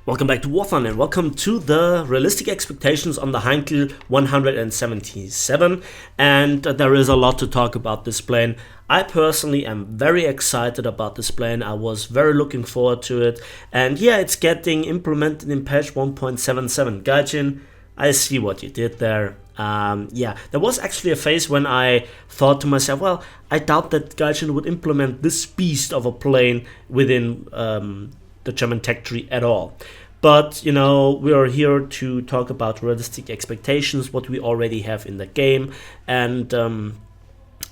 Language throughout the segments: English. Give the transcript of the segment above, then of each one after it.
Welcome back to Warthon and welcome to the realistic expectations on the Heinkel 177, and there is a lot to talk about this plane. I personally am very excited about this plane. I was very looking forward to it, and yeah, it's getting implemented in patch 1.77. Gaijin, I see what you did there. Yeah, there was actually a phase when I thought to myself, well, I doubt that Gaijin would implement this beast of a plane within the German tech tree at all. But, you know, we are here to talk about realistic expectations, what we already have in the game. And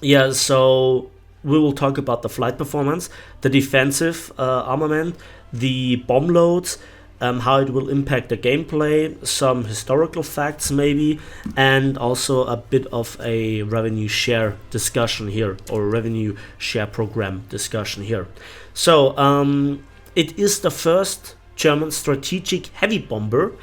yeah, so we will talk about the flight performance, the defensive armament, the bomb loads, how it will impact the gameplay, some historical facts maybe, and also a bit of a revenue share discussion here, or revenue share program discussion here. So it is the first German strategic heavy bomber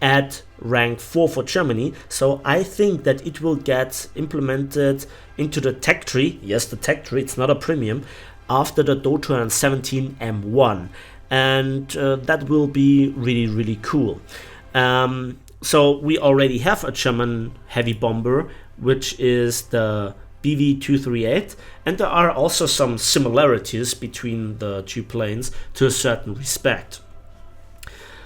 at rank 4 for Germany, so I think that it will get implemented into the tech tree. Yes, the tech tree, it's not a premium, after the 217 M1, and that will be really cool. So we already have a German heavy bomber, which is the BV238, and there are also some similarities between the two planes to a certain respect.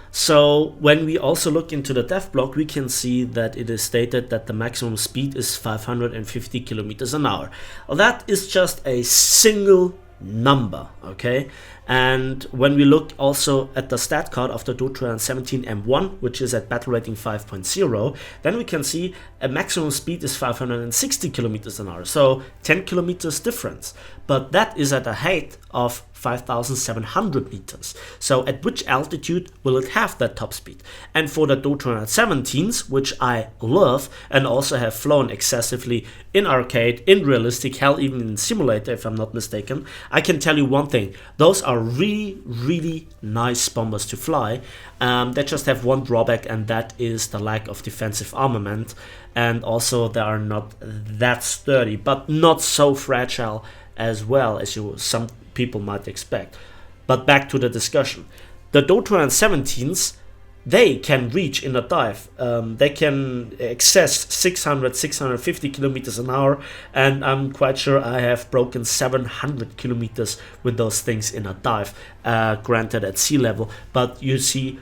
So when we also look into the dev block, we can see that it is stated that the maximum speed is 550 kilometers an hour. Well, that is just a single number, okay? And when we look also at the stat card of the 217 M1, which is at battle rating 5.0, then we can see a maximum speed is 560 kilometers an hour, so 10 kilometers difference. But that is at a height of 5,700 meters. So at which altitude will it have that top speed? And for the 217s, which I love and also have flown excessively in arcade, in realistic, hell even in simulator if I'm not mistaken, I can tell you one thing: those are really nice bombers to fly. They just have one drawback, and that is the lack of defensive armament, and also they are not that sturdy, but not so fragile as well as some people might expect. But back to the discussion. The 217s, they can reach in a dive. They can access 650 kilometers an hour, and I'm quite sure I have broken 700 kilometers with those things in a dive, granted at sea level. But you see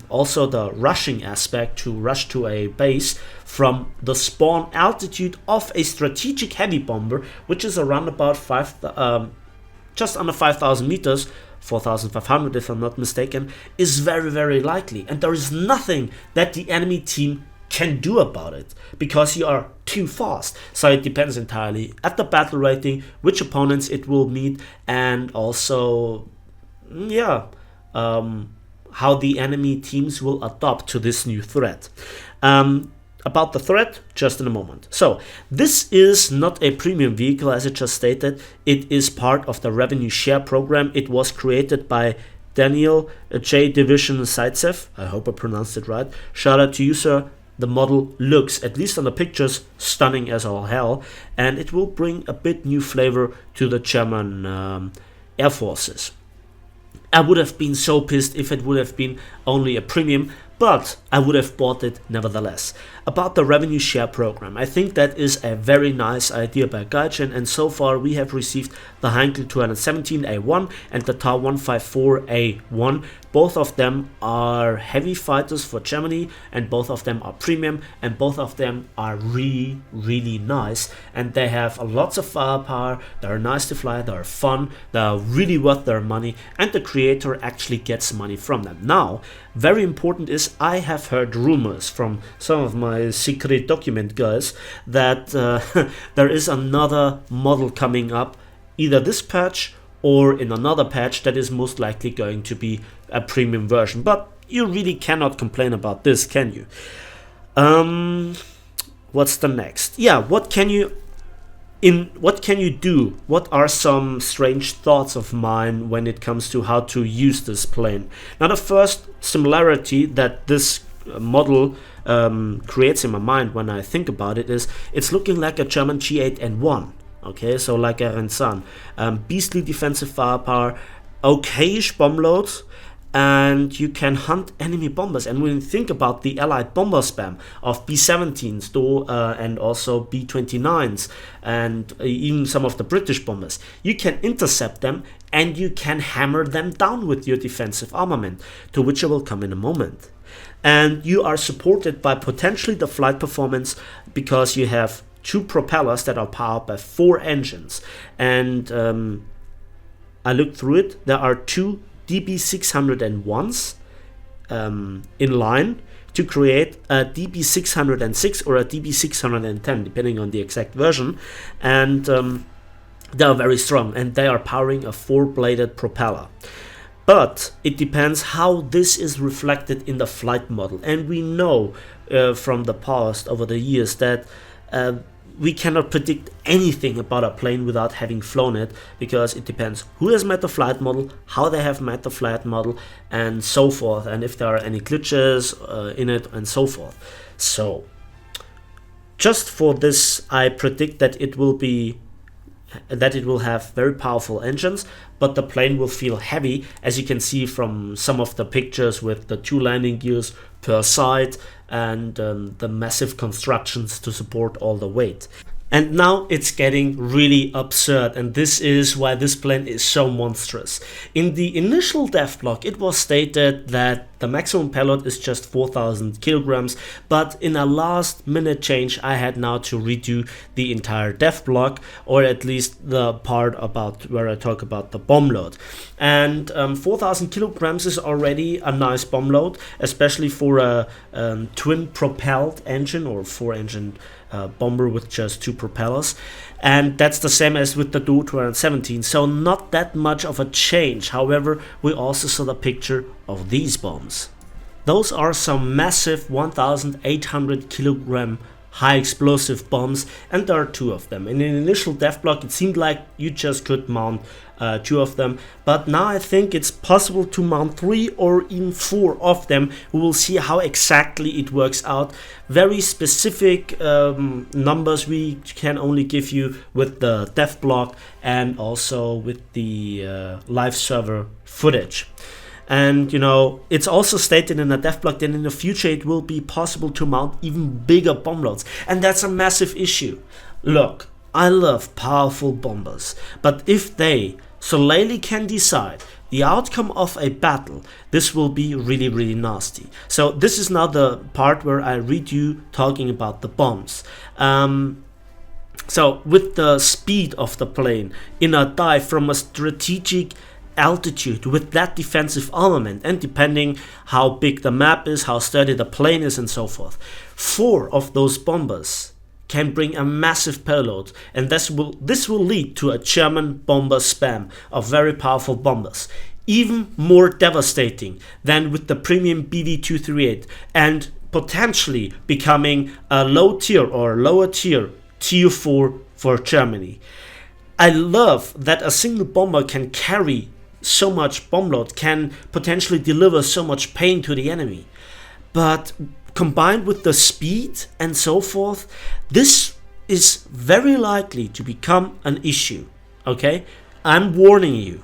also the rushing aspect, to rush to a base from the spawn altitude of a strategic heavy bomber, which is around about just under 5,000 meters, 4,500 if I'm not mistaken, is very likely. And there is nothing that the enemy team can do about it, because you are too fast. So it depends entirely at the battle rating, which opponents it will meet, and also, yeah, how the enemy teams will adapt to this new threat. About the threat, just in a moment. So, this is not a premium vehicle, as it just stated. It is part of the revenue share program. It was created by Daniel J. Division Zaitsev. I hope I pronounced it right. Shout out to you, sir. The model looks, at least on the pictures, stunning as all hell, and it will bring a bit new flavor to the German Air Forces. I would have been so pissed if it would have been only a premium, but I would have bought it nevertheless. About the revenue share program, I think that is a very nice idea by Gaijin, and so far we have received the Heinkel 217A1 and the TAR 154A1. Both of them are heavy fighters for Germany, and both of them are premium, and both of them are really nice, and they have lots of firepower. They're nice to fly, they're fun, they're really worth their money, and the creator actually gets money from them. Now, very important is, I have heard rumors from some of my secret document guys that there is another model coming up, either this patch or in another patch, that is most likely going to be a premium version. But you really cannot complain about this, can you? What's the next? Yeah, what can you do? What are some strange thoughts of mine when it comes to how to use this plane? Now, the first similarity that this model creates in my mind when I think about it is, it's looking like a German G8N1. Okay, so like a Rensan. Beastly defensive firepower, okayish bomb loads, and you can hunt enemy bombers. And when you think about the Allied bomber spam of B-17s and also B-29s and even some of the British bombers, you can intercept them and you can hammer them down with your defensive armament, to which I will come in a moment. And you are supported by potentially the flight performance, because you have 2 propellers that are powered by 4 engines. And I looked through it, there are 2 DB601s in line to create a DB606 or a DB610, depending on the exact version. And they are very strong, and they are powering a 4-bladed propeller. But it depends how this is reflected in the flight model. And we know from the past, over the years, that we cannot predict anything about a plane without having flown it, because it depends who has made the flight model, how they have made the flight model, and so forth, and if there are any glitches in it, and so forth. So just for this, I predict that it will have very powerful engines, but the plane will feel heavy, as you can see from some of the pictures with the 2 landing gears per side and the massive constructions to support all the weight. And now it's getting really absurd, and this is why this plane is so monstrous. In the initial dev block, it was stated that the maximum payload is just 4,000 kilograms, but in a last minute change, I had now to redo the entire dev block, or at least the part about where I talk about the bomb load. And 4,000 kilograms is already a nice bomb load, especially for a twin propelled engine or 4-engine bomber with just 2 propellers, and that's the same as with the Do-217, so not that much of a change. However, we also saw the picture of these bombs. Those are some massive 1,800 kilogram high explosive bombs, and there are 2 of them. In the initial dev block, it seemed like you just could mount 2 of them, but now I think it's possible to mount 3 or even 4 of them. We will see how exactly it works out. Very specific numbers we can only give you with the dev block and also with the live server footage. And you know, it's also stated in the dev block that in the future it will be possible to mount even bigger bomb loads, and that's a massive issue. Look, I love powerful bombers, but if they solely can decide the outcome of a battle, this will be really nasty. So this is now the part where I read you talking about the bombs. So with the speed of the plane in a dive from a strategic altitude with that defensive armament, and depending how big the map is, how sturdy the plane is, and so forth, 4 of those bombers can bring a massive payload, and this will lead to a German bomber spam of very powerful bombers, even more devastating than with the premium BV-238, and potentially becoming a low tier or lower tier tier 4 for Germany. I love that a single bomber can carry so much bomb load, can potentially deliver so much pain to the enemy, but combined with the speed and so forth, this is very likely to become an issue. Okay, I'm warning you,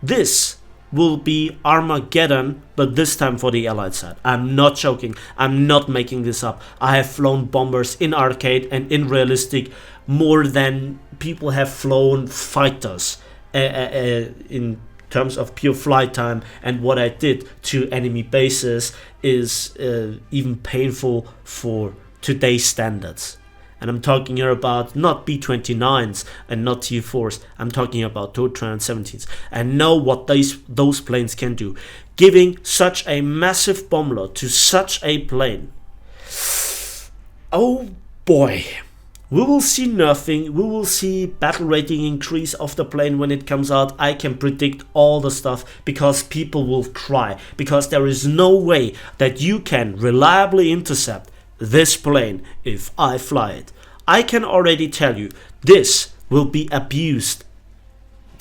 this will be Armageddon, but this time for the Allied side. I'm not joking, I'm not making this up. I have flown bombers in arcade and in realistic more than people have flown fighters in terms of pure flight time, and what I did to enemy bases is even painful for today's standards. And I'm talking here about not B-29s and not T-4s, I'm talking about Do-217s. I know what those planes can do. Giving such a massive bomb load to such a plane, oh boy. We will see nerfing, we will see battle rating increase of the plane when it comes out. I can predict all the stuff, because people will cry, because there is no way that you can reliably intercept this plane if I fly it. I can already tell you, this will be abused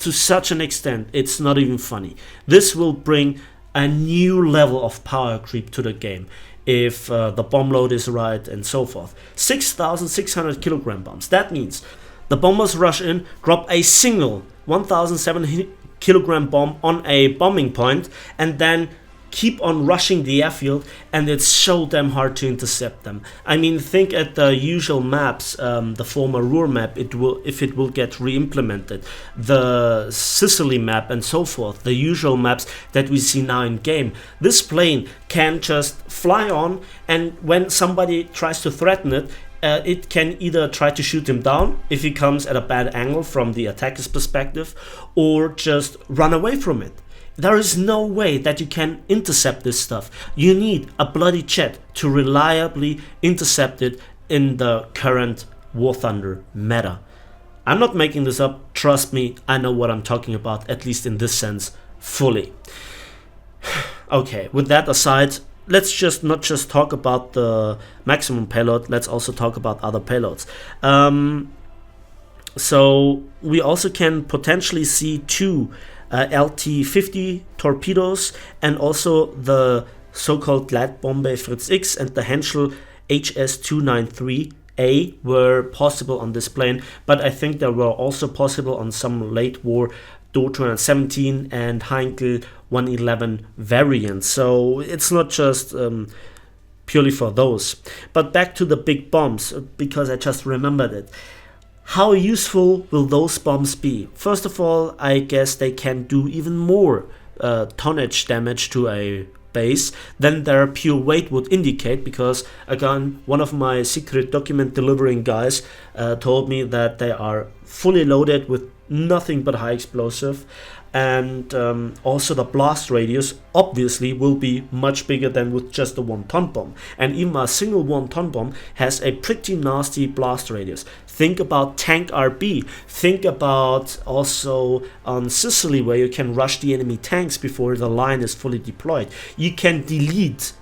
to such an extent, it's not even funny. This will bring a new level of power creep to the game, if the bomb load is right and so forth. 6,600 kilogram bombs. That means the bombers rush in, drop a single 1,700 kilogram bomb on a bombing point, and then keep on rushing the airfield, and it's so damn hard to intercept them. I mean, think at the usual maps, the former Ruhr map, if it will get re-implemented, the Sicily map and so forth, the usual maps that we see now in game. This plane can just fly on, and when somebody tries to threaten it, it can either try to shoot him down if he comes at a bad angle from the attacker's perspective, or just run away from it. There is no way that you can intercept this stuff. You need a bloody jet to reliably intercept it in the current War Thunder meta. I'm not making this up, trust me, I know what I'm talking about, at least in this sense, fully. Okay, with that aside, let's just not just talk about the maximum payload, let's also talk about other payloads. So we also can potentially see two LT-50 torpedoes, and also the so-called Gleitbombe Fritz X and the Henschel HS-293A were possible on this plane, but I think they were also possible on some late war Do-217 and Heinkel 111 variants, so it's not just purely for those. But back to the big bombs, because I just remembered it. How useful will those bombs be? First of all, I guess they can do even more tonnage damage to a base than their pure weight would indicate, because again, one of my secret document delivering guys told me that they are fully loaded with nothing but high explosive, and also the blast radius obviously will be much bigger than with just a 1-ton bomb, and even a single 1-ton bomb has a pretty nasty blast radius. Think about Tank RB, think about also on Sicily, where you can rush the enemy tanks before the line is fully deployed. You can delete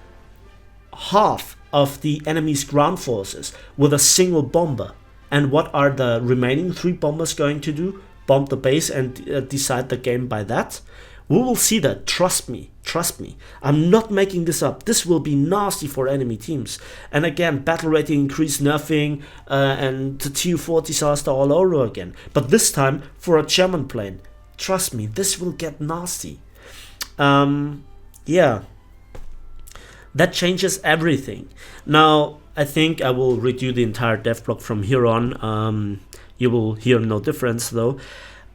half of the enemy's ground forces with a single bomber, and what are the remaining 3 bombers going to do? Bomb the base and decide the game by that? We will see that, trust me, I'm not making this up. This will be nasty for enemy teams. And again, battle rating increase, nerfing, and the Tu-4 disaster all over again. But this time for a German plane. Trust me, this will get nasty. Yeah, that changes everything. Now, I think I will redo the entire dev block from here on. You will hear no difference though.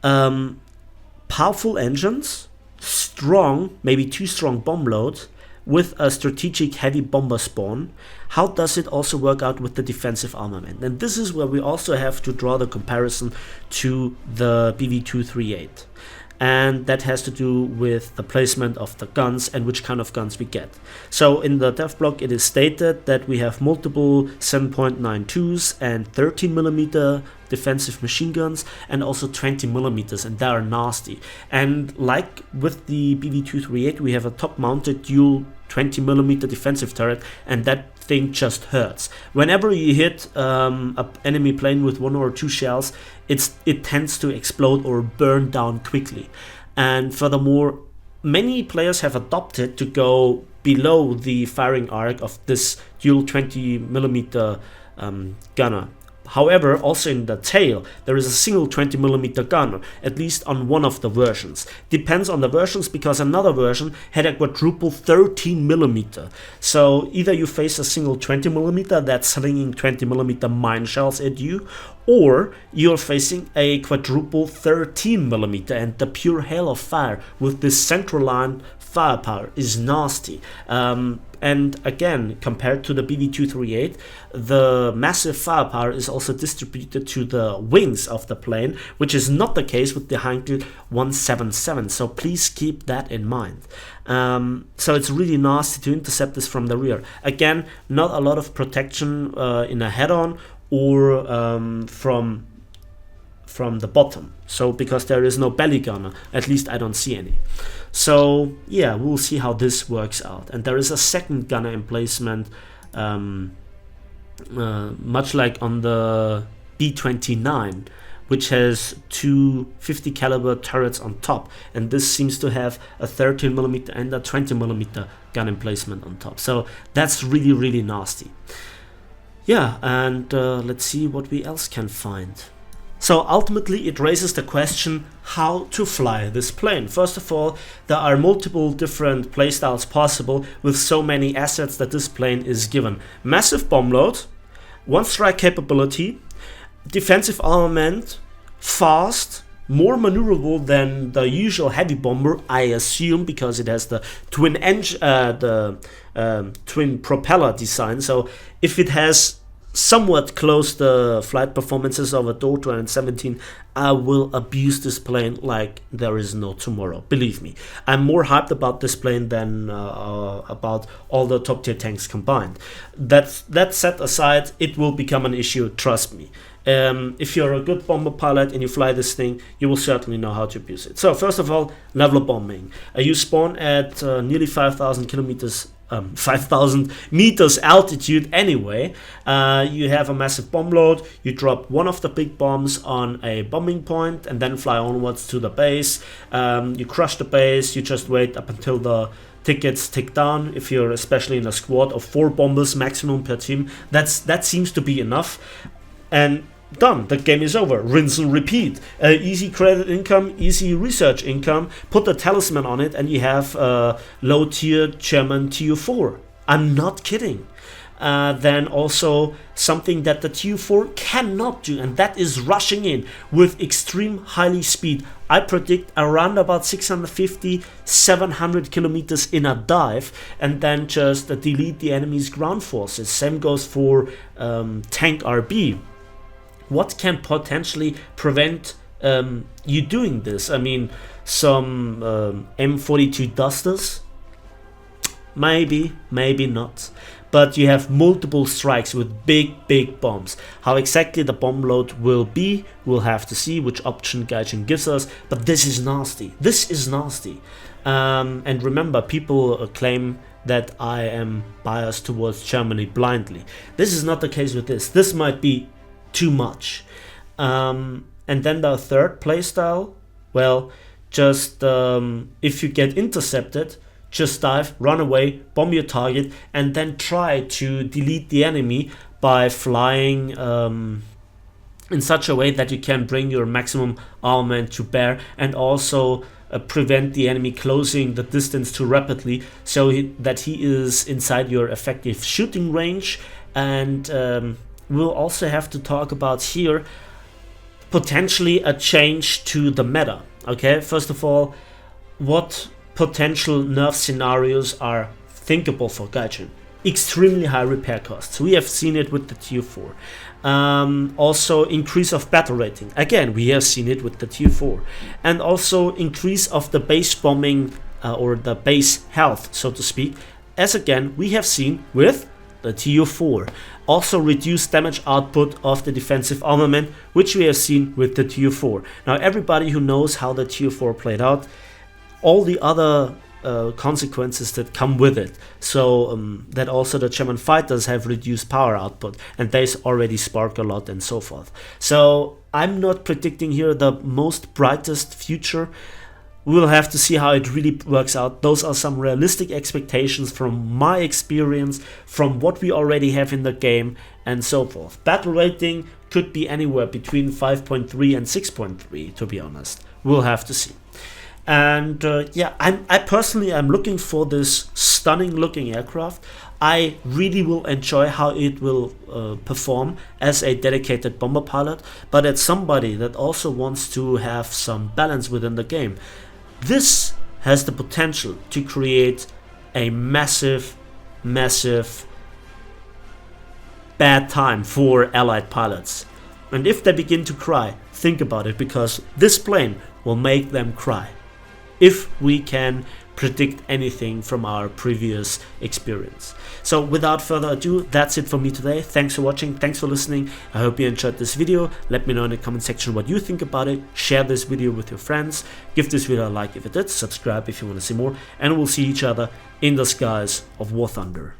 Powerful engines, strong, maybe too strong bomb load, with a strategic heavy bomber spawn. How does it also work out with the defensive armament? And this is where we also have to draw the comparison to the BV238. And that has to do with the placement of the guns and which kind of guns we get. So in the dev block it is stated that we have multiple 7.92s and 13mm defensive machine guns, and also 20mm, and they are nasty. And like with the BV238, we have a top mounted dual 20mm defensive turret, and that thing just hurts. Whenever you hit an enemy plane with 1 or 2 shells, it tends to explode or burn down quickly. And furthermore, many players have adopted to go below the firing arc of this dual 20mm gunner. However, also in the tail, there is a single 20mm gun, at least on one of the versions. Depends on the versions, because another version had a quadruple 13mm. So either you face a single 20mm that's slinging 20mm mine shells at you, or you're facing a quadruple 13mm, and the pure hail of fire with this central line firepower is nasty. And again, compared to the BV238, the massive firepower is also distributed to the wings of the plane, which is not the case with the Heinkel 177, so please keep that in mind. So it's really nasty to intercept this from the rear. Again, not a lot of protection in a head-on or from the bottom, so because there is no belly gunner, at least I don't see any. So yeah, we'll see how this works out. And there is a second gunner emplacement, much like on the B29, which has 2 50 caliber turrets on top, and this seems to have a 13mm and a 20mm gun emplacement on top. So that's really, really nasty. Yeah, and let's see what we else can find. So ultimately it raises the question how to fly this plane. First of all, there are multiple different playstyles possible with so many assets that this plane is given. Massive bomb load, one strike capability, defensive armament, fast, more maneuverable than the usual heavy bomber, I assume, because it has the twin engine, twin propeller design. So if it has somewhat close the flight performances of a Do-217, I will abuse this plane like there is no tomorrow. Believe me, I'm more hyped about this plane than about all the top tier tanks combined. That set aside, it will become an issue, trust me. If you're a good bomber pilot and you fly this thing, you will certainly know how to abuse it. So first of all, level bombing. You spawn at nearly 5,000 kilometers 5,000 meters altitude anyway. You have a massive bomb load. You drop one of the big bombs on a bombing point and then fly onwards to the base. You crush the base. You just wait up until the tickets tick down. If you're especially in a squad of 4 bombers maximum per team, that seems to be enough. And done. The game is over. Rinse and repeat. Easy credit income, easy research income. Put the talisman on it and you have low tier German TU4. I'm not kidding. Then also something that the TU4 cannot do, and that is rushing in with extreme highly speed. I predict around about 650-700 kilometers in a dive, and then just delete the enemy's ground forces. Same goes for tank RB. What can potentially prevent you doing this? I mean, some M42 Dusters? Maybe, maybe not. But you have multiple strikes with big bombs. How exactly the bomb load will be, we'll have to see which option Gaijin gives us. But this is nasty. This is nasty. And remember, people claim that I am biased towards Germany blindly. This is not the case with this. This might be too much. And then the third playstyle, well, just if you get intercepted, just dive, run away, bomb your target, and then try to delete the enemy by flying in such a way that you can bring your maximum armament to bear, and also prevent the enemy closing the distance too rapidly, so that he is inside your effective shooting range. And we'll also have to talk about here potentially a change to the meta. Okay, first of all, what potential nerf scenarios are thinkable for Gaijin? Extremely high repair costs. We have seen it with the TU4. Also increase of battle rating. Again, we have seen it with the TU4. And also increase of the base bombing or the base health, so to speak, as again we have seen with the TU4. Also reduce damage output of the defensive armament, which we have seen with the TU4. Now everybody who knows how the TU4 played out, all the other consequences that come with it, so that also the German fighters have reduced power output, and they already spark a lot and so forth. So I'm not predicting here the most brightest future. We'll have to see how it really works out. Those are some realistic expectations from my experience, from what we already have in the game, and so forth. Battle rating could be anywhere between 5.3 and 6.3, to be honest. We'll have to see. And yeah, I personally am looking for this stunning looking aircraft. I really will enjoy how it will perform as a dedicated bomber pilot, but as somebody that also wants to have some balance within the game, this has the potential to create a massive bad time for allied pilots. And if they begin to cry, think about it, because this plane will make them cry, if we can predict anything from our previous experience. So without further ado, that's it for me today. Thanks for watching, thanks for listening. I hope you enjoyed this video. Let me know in the comment section what you think about it. Share this video with your friends. Give this video a like if it did. Subscribe if you want to see more. And we'll see each other in the skies of War Thunder.